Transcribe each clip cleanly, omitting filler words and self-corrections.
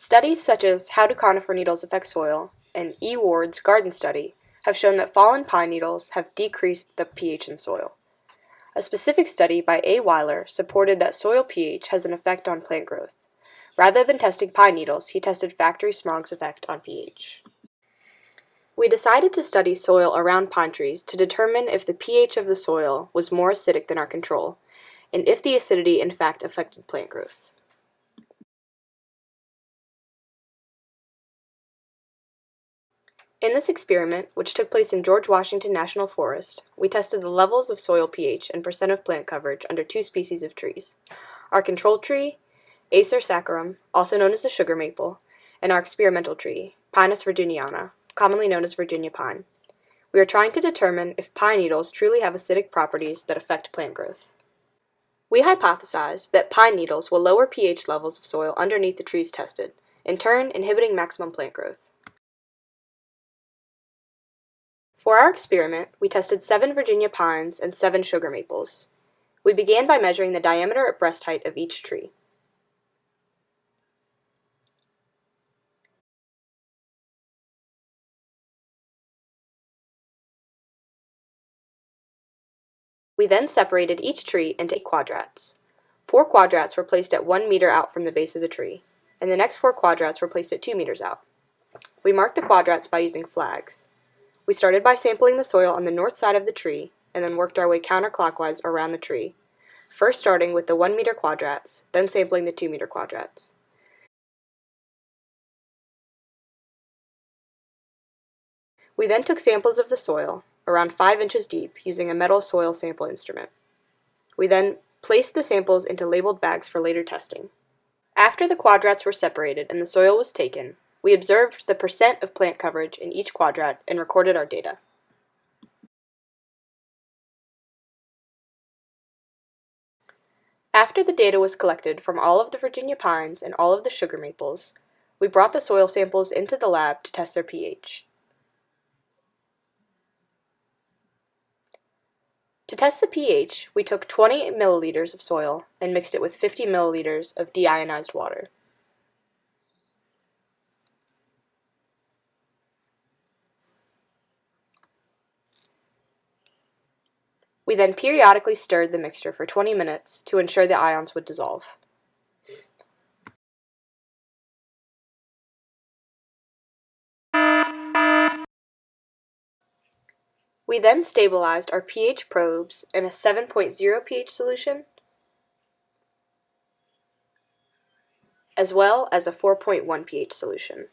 Studies such as How Do Conifer Needles Affect Soil and E. Ward's garden study have shown that fallen pine needles have decreased the pH in soil. A specific study by A. Weiler supported that soil pH has an effect on plant growth. Rather than testing pine needles, he tested factory smog's effect on pH. We decided to study soil around pine trees to determine if the pH of the soil was more acidic than our control, and if the acidity in fact affected plant growth. In this experiment, which took place in George Washington National Forest, we tested the levels of soil pH and percent of plant coverage under two species of trees: our control tree, Acer saccharum, also known as the sugar maple, and our experimental tree, Pinus virginiana, commonly known as Virginia pine. We are trying to determine if pine needles truly have acidic properties that affect plant growth. We hypothesized that pine needles will lower pH levels of soil underneath the trees tested, in turn inhibiting maximum plant growth. For our experiment, we tested 7 Virginia pines and 7 sugar maples. We began by measuring the diameter at breast height of each tree. We then separated each tree into 8 quadrats. 4 quadrats were placed at 1 meter out from the base of the tree, and the next 4 quadrats were placed at 2 meters out. We marked the quadrats by using flags. We started by sampling the soil on the north side of the tree, and then worked our way counterclockwise around the tree, first starting with the 1 meter quadrats, then sampling the 2 meter quadrats. We then took samples of the soil, around 5 inches deep, using a metal soil sample instrument. We then placed the samples into labeled bags for later testing. After the quadrats were separated and the soil was taken, we observed the percent of plant coverage in each quadrat and recorded our data. After the data was collected from all of the Virginia pines and all of the sugar maples, we brought the soil samples into the lab to test their pH. To test the pH, we took 20 milliliters of soil and mixed it with 50 milliliters of deionized water. We then periodically stirred the mixture for 20 minutes to ensure the ions would dissolve. We then stabilized our pH probes in a 7.0 pH solution, as well as a 4.1 pH solution.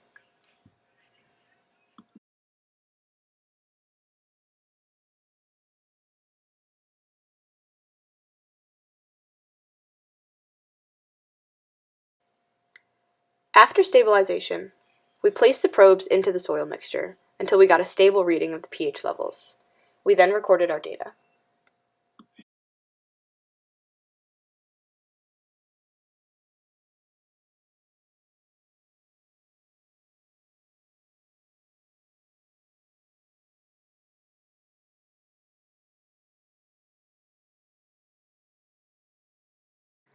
After stabilization, we placed the probes into the soil mixture until we got a stable reading of the pH levels. We then recorded our data.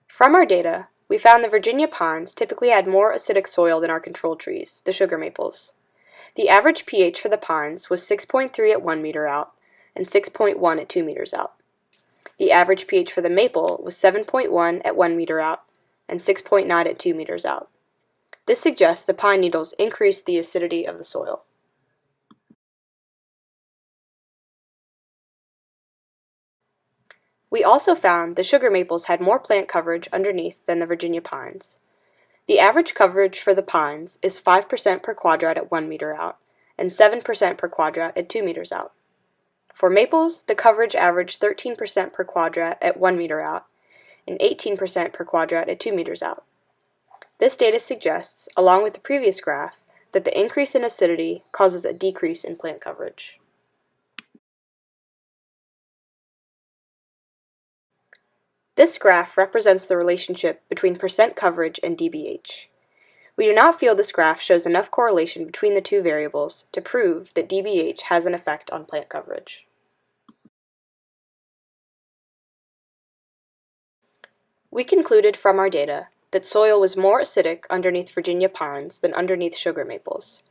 From our data, we found the Virginia pines typically had more acidic soil than our control trees, the sugar maples. The average pH for the pines was 6.3 at 1 meter out and 6.1 at 2 meters out. The average pH for the maple was 7.1 at 1 meter out and 6.9 at 2 meters out. This suggests the pine needles increased the acidity of the soil. We also found the sugar maples had more plant coverage underneath than the Virginia pines. The average coverage for the pines is 5% per quadrat at 1 meter out and 7% per quadrat at 2 meters out. For maples, the coverage averaged 13% per quadrat at 1 meter out and 18% per quadrat at 2 meters out. This data suggests, along with the previous graph, that the increase in acidity causes a decrease in plant coverage. This graph represents the relationship between percent coverage and dBH. We do not feel this graph shows enough correlation between the two variables to prove that dBH has an effect on plant coverage. We concluded from our data that soil was more acidic underneath Virginia pines than underneath sugar maples.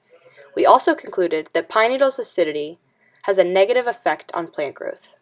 We also concluded that pine needle's acidity has a negative effect on plant growth.